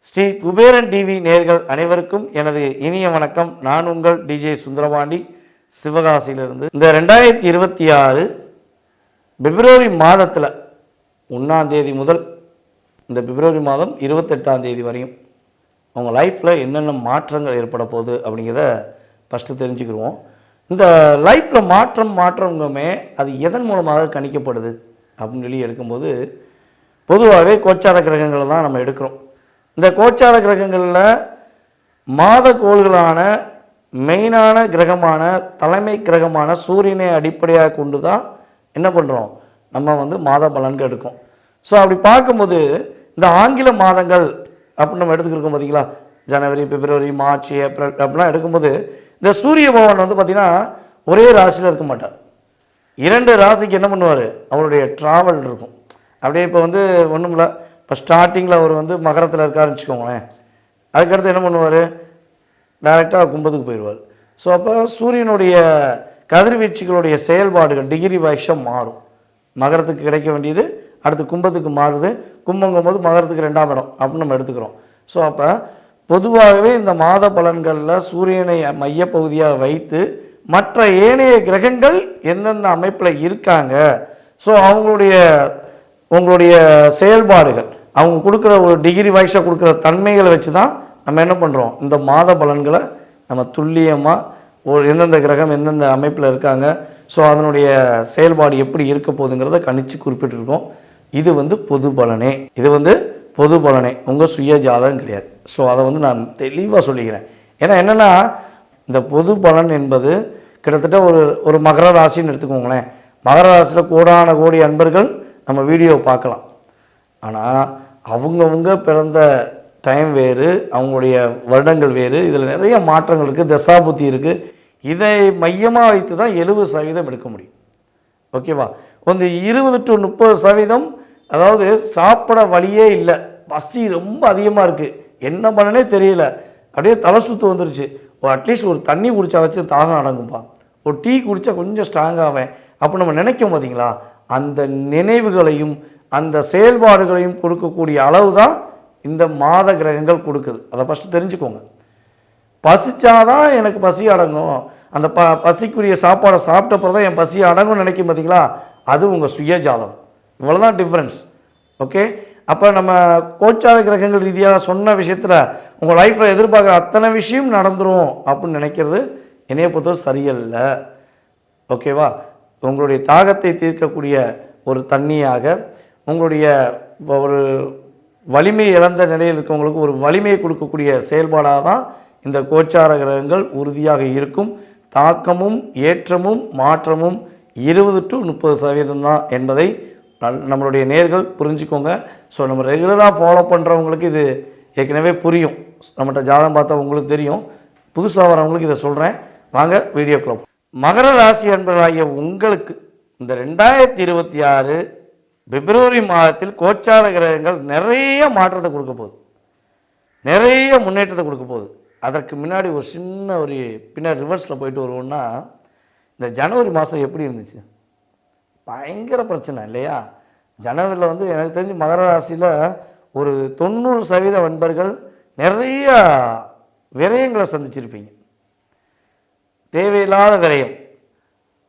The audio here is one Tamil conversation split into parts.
ஸ்ரீ குபேரன் டிவி நேயர்கள் அனைவருக்கும் எனது இனிய வணக்கம். நான் உங்கள் டிஜே சுந்தரபாண்டி, சிவகாசியிலிருந்து. இந்த 2026 பிப்ரவரி மாதத்தில் 1ஆம் தேதி முதல் இந்த பிப்ரவரி மாதம் 28ஆம் தேதி வரையும் உங்கள் லைஃப்பில் என்னென்ன மாற்றங்கள் ஏற்பட போகுது அப்படிங்கிறத ஃபஸ்ட்டு தெரிஞ்சுக்கிடுவோம். இந்த லைஃப்பில் மாற்றங்குமே அது எதன் மூலமாக கணிக்கப்படுது அப்படின்னு சொல்லி எடுக்கும்போது பொதுவாகவே கோச்சார கிரகங்களை தான் நம்ம எடுக்கிறோம். இந்த கோச்சார கிரகங்களில் மாத கோள்களான மெயினான கிரகமான தலைமை கிரகமான சூரியனை அடிப்படையாக கொண்டு தான் என்ன பண்ணுறோம், நம்ம மாத பலன்கள் எடுக்கும். ஸோ அப்படி பார்க்கும்போது இந்த ஆங்கில மாதங்கள் அப்படின்னு நம்ம எடுத்துக்கிருக்கோம் பார்த்தீங்களா, ஜனவரி, பிப்ரவரி, மார்ச், ஏப்ரல் அப்படிலாம் எடுக்கும்போது இந்த சூரிய பகவான் பார்த்திங்கன்னா ஒரே ராசியில் இருக்க மாட்டார். 2 ராசிக்கு என்ன பண்ணுவார், அவருடைய ட்ராவல் இருக்கும். அப்படியே இப்போ ஒன்றும் இல்லை, இப்போ ஸ்டார்டிங்கில் அவர் மகரத்தில் இருக்காருன்னு வச்சுக்கோங்களேன். அதுக்கடுத்து என்ன பண்ணுவார், டைரெக்டாக கும்பத்துக்கு போயிடுவார். ஸோ அப்போ சூரியனுடைய கதிர்வீச்சுகளுடைய செயல்பாடுகள் டிகிரி வைஸாக மாறும். மகரத்துக்கு கிடைக்க வேண்டியது அடுத்து கும்பத்துக்கு மாறுது. கும்பங்கும் போது மகரத்துக்கு 2ஆம் இடம் அப்படின்னு நம்ம எடுத்துக்கிறோம். ஸோ அப்போ பொதுவாகவே இந்த மாத பலன்களில் சூரியனை மையப்பகுதியாக வைத்து மற்ற ஏனைய கிரகங்கள் எந்தெந்த அமைப்பில் இருக்காங்க, ஸோ உங்களுடைய செயல்பாடுகள் அவங்க கொடுக்குற ஒரு டிகிரி வைஸாக கொடுக்குற தன்மைகளை வச்சு தான் நம்ம என்ன பண்ணுறோம், இந்த மாத பலன்களை நம்ம துல்லியமாக எந்தெந்த கிரகம் எந்தெந்த அமைப்பில் இருக்காங்க, ஸோ அதனுடைய செயல்பாடு எப்படி இருக்க போகுதுங்கிறத கணிச்சு குறிப்பிட்டிருக்கோம். இது பொது பலனே, பொது பலனே, உங்கள் சுய ஜாதகம் கிடையாது. ஸோ அதை நான் தெளிவாக சொல்லிக்கிறேன். ஏன்னா என்னென்னா, இந்த பொது பலன் என்பது கிட்டத்தட்ட ஒரு மகர ராசின்னு எடுத்துக்கோங்களேன். மகர ராசியில் கோடான கோடி அன்பர்கள் நம்ம வீடியோ பார்க்கலாம். ஆனால் அவங்கவுங்க பிறந்த டைம் வேறு, அவங்களுடைய வருடங்கள் வேறு, இதில் நிறைய மாற்றங்கள் இருக்குது, தசாபுத்தி இருக்குது. இதை மையமாக வைத்து தான் 70% எடுக்க முடியும். ஓகேவா? 20 to 30% அதாவது சாப்பிட வழியே இல்லை, பசி ரொம்ப அதிகமாக இருக்குது, என்ன பண்ணனே தெரியல, அப்படியே தலை சுற்று வந்துருச்சு, அட்லீஸ்ட் ஒரு தண்ணி குடித்தா வச்சு தாகம் அடங்குப்பா, ஒரு டீ குடித்தா கொஞ்சம் ஸ்ட்ராங்காவேன் அப்போ நம்ம நினைக்கும் பார்த்தீங்களா, அந்த நினைவுகளையும் அந்த செயல்பாடுகளையும் கொடுக்கக்கூடிய அளவு தான் இந்த மாத கிரகங்கள் கொடுக்குது. அதை ஃபஸ்ட்டு தெரிஞ்சுக்கோங்க. பசிச்சாதான் எனக்கு பசி அடங்கும், அந்த பசிக்குரிய சாப்பாடை சாப்பிட்டப்பறம் தான் என் பசி அடங்கும்னு நினைக்கும் பார்த்தீங்களா, அது உங்கள் சுய ஜாதகம். இவ்வளோதான் டிஃப்ரென்ஸ். ஓகே, அப்போ நம்ம கோச்சார கிரகங்கள் ரீதியாக சொன்ன விஷயத்தில் உங்கள் லைஃப்பில் எதிர்பார்க்குற அத்தனை விஷயம் நடந்துடும் அப்படின்னு நினைக்கிறது என்னைய பொறுத்தவரை சரியல்ல. ஓகேவா? உங்களுடைய தாகத்தை தீர்க்கக்கூடிய ஒரு தண்ணியாக, உங்களுடைய ஒரு வலிமை இழந்த நிலையில் இருக்கவங்களுக்கு ஒரு வலிமையை கொடுக்கக்கூடிய செயல்பாடாக தான் இந்த கோச்சார கிரகங்கள் உறுதியாக இருக்கும். தாக்கமும் ஏற்றமும் மாற்றமும் 20 to 30% தான் என்பதை நம்மளுடைய நேயர்கள் புரிஞ்சுக்கோங்க. ஸோ நம்ம ரெகுலராக ஃபாலோ பண்ணுறவங்களுக்கு இது ஏற்கனவே புரியும், நம்மகிட்ட ஜாதகம் பார்த்தா உங்களுக்கு தெரியும். புதுசாக வரவங்களுக்கு இதை சொல்கிறேன், வாங்க வீடியோக்குள்ள. மகர ராசி அன்பர்களாகிய உங்களுக்கு இந்த 2026 பிப்ரவரி மாதத்தில் கோச்சார கிரகங்கள் நிறைய மாற்றத்தை கொடுக்க போகுது, நிறைய முன்னேற்றத்தை கொடுக்க போகுது. அதற்கு முன்னாடி ஒரு சின்ன பின்னாடி ரிவர்ஸில் போயிட்டு வருவோம்னா, இந்த ஜனவரி மாதம் எப்படி இருந்துச்சு, பயங்கர பிரச்சனை இல்லையா? ஜனவரியில் எனக்கு தெரிஞ்சு மகர ராசியில் ஒரு 90% நண்பர்கள் நிறைய விரயங்களை சந்திச்சிருப்பீங்க, தேவையில்லாத விரயம்.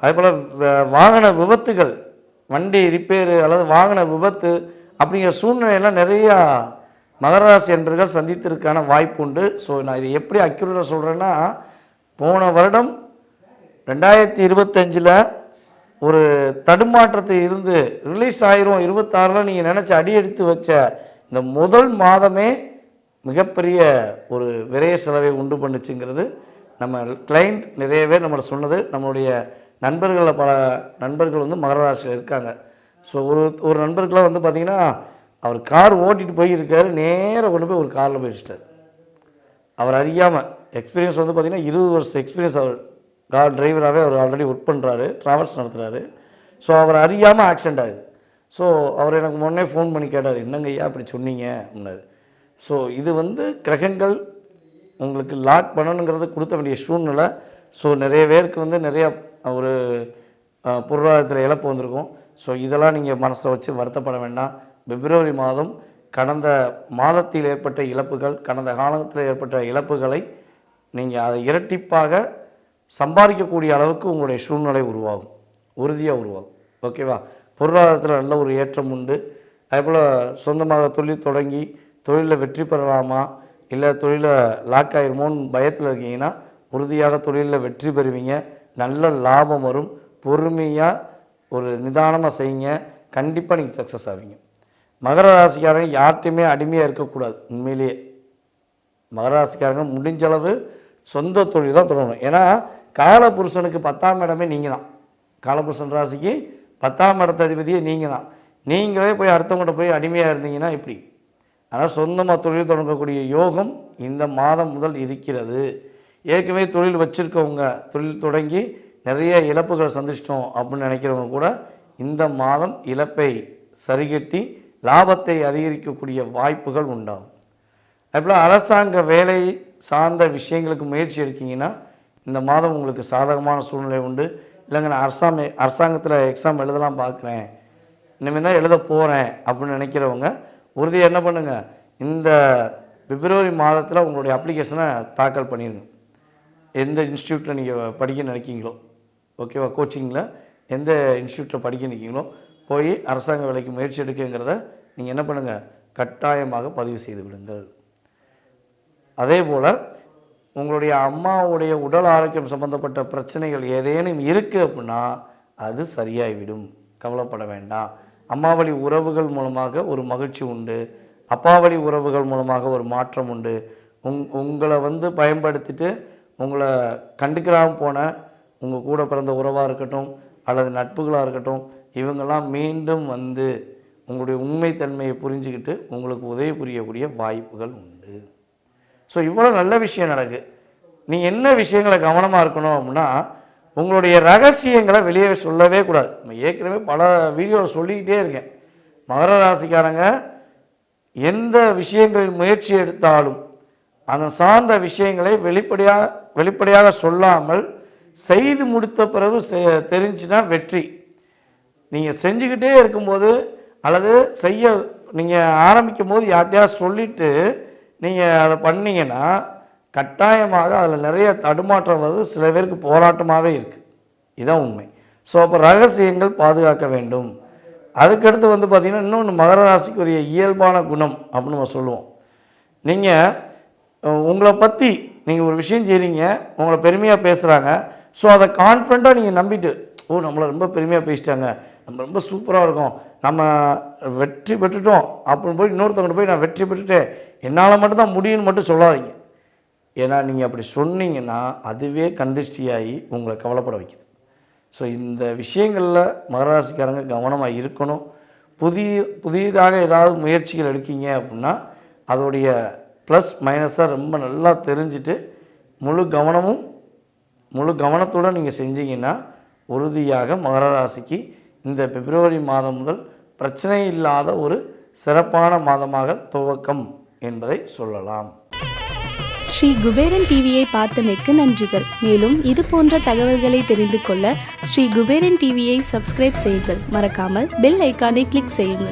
அதேபோல் வாகன விபத்துகள், வண்டி ரிப்பேரு அல்லது வாகன விபத்து அப்படிங்கிற சூழ்நிலையெல்லாம் நிறையா மகர ராசி என்பர்கள் சந்தித்திருக்கான வாய்ப்பு உண்டு. ஸோ நான் இதை எப்படி அக்யூரேட்டாக சொல்கிறேன்னா, போன வருடம் 2025 ஒரு தடுமாற்றத்தை இருந்து ரிலீஸ் ஆயிரும் 26 நீங்கள் நினச்சி அடி எடுத்து வச்ச இந்த முதல் மாதமே மிகப்பெரிய ஒரு விரைய செலவை உண்டு பண்ணுச்சுங்கிறது நம்ம கிளைண்ட் நிறைய பேர் நம்மளை சொன்னது. நம்மளுடைய நண்பர்களில் பல நண்பர்கள் மகர ராசியில் இருக்காங்க. ஸோ ஒரு நண்பர்களாக பார்த்திங்கன்னா, அவர் கார் ஓட்டிகிட்டு போயிருக்காரு, நேராக கொண்டு போய் ஒரு காரில் போயிடுச்சிட்டார். அவர் அறியாமல் எக்ஸ்பீரியன்ஸ் பார்த்திங்கன்னா 20 வருஷம் எக்ஸ்பீரியன்ஸ், அவர் கார் டிரைவராகவே அவர் ஆல்ரெடி ஒர்க் பண்ணுறாரு, ட்ராவல்ஸ் நடத்துகிறாரு. ஸோ அவர் அறியாமல் ஆக்சிடெண்ட் ஆகுது. ஸோ அவர் எனக்கு முன்னே ஃபோன் பண்ணி கேட்டார், என்னங்க ஐயா அப்படி சொன்னீங்க அப்படின்னாரு. ஸோ இது கிரகங்கள் உங்களுக்கு லாக் பண்ணணுங்கிறது கொடுத்த வேண்டிய சூழ்நிலை. ஸோ நிறைய பேருக்கு நிறையா ஒரு பொருளாதாரத்தில் இழப்பு வந்திருக்கும். ஸோ இதெல்லாம் நீங்கள் மனசில் வச்சு வருத்தப்பட வேண்டாம். பிப்ரவரி மாதம் கடந்த மாதத்தில் ஏற்பட்ட இழப்புகள், கடந்த காலத்தில் ஏற்பட்ட இழப்புகளை நீங்கள் அதை இரட்டிப்பாக சம்பாதிக்கக்கூடிய அளவுக்கு உங்களுடைய சூழ்நிலை உருவாகும், உறுதியாக உருவாகும். ஓகேவா? பொருளாதாரத்தில் நல்ல ஒரு ஏற்றம் உண்டு. அதேபோல் சொந்தமாக தொழில் தொடங்கி தொழிலில் வெற்றி பெறலாமா இல்லை தொழிலை லாக் ஆகிருமோன்னு பயத்தில் இருக்கீங்கன்னா உறுதியாக தொழிலில் வெற்றி பெறுவீங்க. நல்ல லாபம் வரும். பொறுமையாக ஒரு நிதானமாக செய்யுங்க. கண்டிப்பாக நீங்கள் சக்ஸஸ் ஆவீங்க. மகர ராசிக்காரங்க யார்கிட்டையுமே அடிமையாக இருக்கக்கூடாது. உண்மையிலேயே மகர ராசிக்காரங்க முடிஞ்ச அளவு சொந்த தொழில் தான் தொடங்கணும். ஏன்னா காலபுருஷனுக்கு 10ஆம் இடமே நீங்கள் தான். காலபுருஷன் ராசிக்கு 10ஆம் இடத்த அதிபதியே நீங்கள் தான். நீங்களே போய் அடுத்தவங்கள்ட்ட போய் அடிமையாக இருந்தீங்கன்னா எப்படி? ஆனால் சொந்தமாக தொழில் தொடங்கக்கூடிய யோகம் இந்த மாதம் முதல் இருக்கிறது. ஏற்கனவே தொழில் வச்சுருக்கவங்க, தொழில் தொடங்கி நிறைய இழப்புகளை சந்திச்சிட்டோம் அப்படின்னு நினைக்கிறவங்க கூட இந்த மாதம் இழப்பை சரிகட்டி லாபத்தை அதிகரிக்கக்கூடிய வாய்ப்புகள் உண்டாகும். அதுபோல் அரசாங்க வேலை சார்ந்த விஷயங்களுக்கு முயற்சி எடுக்கிங்கன்னா இந்த மாதம் உங்களுக்கு சாதகமான சூழ்நிலை உண்டு. இல்லைங்க நான் அரசாங்கத்தில் எக்ஸாம் எழுதலாம் பார்க்குறேன், இனிமேல் தான் எழுத போகிறேன் அப்படின்னு நினைக்கிறவங்க உறுதியாக என்ன பண்ணுங்கள், இந்த பிப்ரவரி மாதத்தில் உங்களுடைய அப்ளிகேஷனை தாக்கல் பண்ணிடுங்க. எந்த இன்ஸ்டியூட்டில் நீங்கள் படிக்க நினைக்கிங்களோ, ஓகேவா, கோச்சிங்கில் எந்த இன்ஸ்டியூட்டில் படிக்க நினைக்கிங்களோ போய் அரசாங்க வேலைக்கு முயற்சி எடுக்குங்கிறத நீங்கள் என்ன பண்ணுங்கள், கட்டாயமாக பதிவு செய்து விடுங்கள். அதே போல் உங்களுடைய அம்மாவுடைய உடல் ஆரோக்கியம் சம்பந்தப்பட்ட பிரச்சனைகள் ஏதேனும் இருக்குது அப்படின்னா அது சரியாகிவிடும். கவலைப்பட வேண்டாம். அம்மா வழி உறவுகள் மூலமாக ஒரு மகிழ்ச்சி உண்டு. அப்பா வழி உறவுகள் மூலமாக ஒரு மாற்றம் உண்டு. உங்களை பயன்படுத்திட்டு உங்களை கண்டுக்கிறாமல் போன உங்கள் கூட பிறந்த உறவாக இருக்கட்டும் அல்லது நட்புகளாக இருக்கட்டும், இவங்கெல்லாம் மீண்டும் உங்களுடைய உண்மைத்தன்மையை புரிஞ்சுக்கிட்டு உங்களுக்கு உதவி புரியக்கூடிய வாய்ப்புகள் உண்டு. ஸோ இவ்வளோ நல்ல விஷயம் நடக்கு. நீங்கள் என்ன விஷயங்களை கவனமாக இருக்கணும் அப்படின்னா, உங்களுடைய ரகசியங்களை வெளியே சொல்லவே கூடாது. நம்ம ஏற்கனவே பல வீடியோவில் சொல்லிக்கிட்டே இருக்கேன். மகர ராசிக்காரங்க எந்த விஷயங்களில் முயற்சி எடுத்தாலும் அந்த சார்ந்த விஷயங்களை வெளிப்படையாக சொல்லாமல் செய்து முடித்த பிறகு தெரிஞ்சுன்னா வெற்றி. நீங்கள் செஞ்சுக்கிட்டே இருக்கும்போது அல்லது நீங்கள் ஆரம்பிக்கும் போது யார்கிட்டையா சொல்லிவிட்டு நீங்கள் அதை பண்ணிங்கன்னா கட்டாயமாக அதில் நிறைய தடுமாற்றம் வருது. சில பேருக்கு போராட்டமாகவே இருக்குது. இதுதான் உண்மை. ஸோ அப்போ ரகசியங்கள் பாதுகாக்க வேண்டும். அதுக்கடுத்து பார்த்திங்கன்னா இன்னொன்று மகர ராசிக்குரிய இயல்பான குணம் அப்படின்னு நம்ம சொல்லுவோம். நீங்கள் உங்களை பற்றி நீங்கள் ஒரு விஷயம் செய்கிறீங்க, உங்களை பெருமையாக பேசுகிறாங்க. ஸோ அதை கான்ஃபிடண்ட்டாக நீங்கள் நம்பிட்டு, நம்மளை ரொம்ப பெருமையாக பேசிட்டாங்க, நம்ம ரொம்ப சூப்பராக இருக்கோம், நம்ம வெற்றி பெற்றுட்டோம் அப்படின்னு போய் இன்னொருத்தவங்க போய் நான் வெற்றி பெற்றுட்டேன், என்னால் மட்டும்தான் முடியும்னு மட்டும் சொல்லாதீங்க. ஏன்னா நீங்கள் அப்படி சொன்னீங்கன்னா அதுவே கந்திஷ்டியாகி உங்களை கவலைப்பட வைக்குது. ஸோ இந்த விஷயங்களில் மகராசிக்காரங்க கவனமாக இருக்கணும். புதியதாக ஏதாவது முயற்சிகள் எடுக்கீங்க அப்படின்னா அதோடைய ப்ளஸ் மைனஸாக ரொம்ப நல்லா தெரிஞ்சுட்டு முழு கவனத்துடன் நீங்கள் செஞ்சீங்கன்னா உறுதியாக மகர ராசிக்கு இந்த பிப்ரவரி மாதம் முதல் பிரச்சனை இல்லாத ஒரு சிறப்பான மாதமாக துவக்கம் என்பதை சொல்லலாம். ஸ்ரீ குபேரன் டிவியை பார்த்தமைக்கு நன்றிகள். மேலும் இது போன்ற தகவல்களை தெரிந்து கொள்ள ஸ்ரீ குபேரன் டிவியை சப்ஸ்கிரைப் செய்யுங்கள். மறக்காமல் பெல் ஐக்கானை கிளிக் செய்யுங்கள்.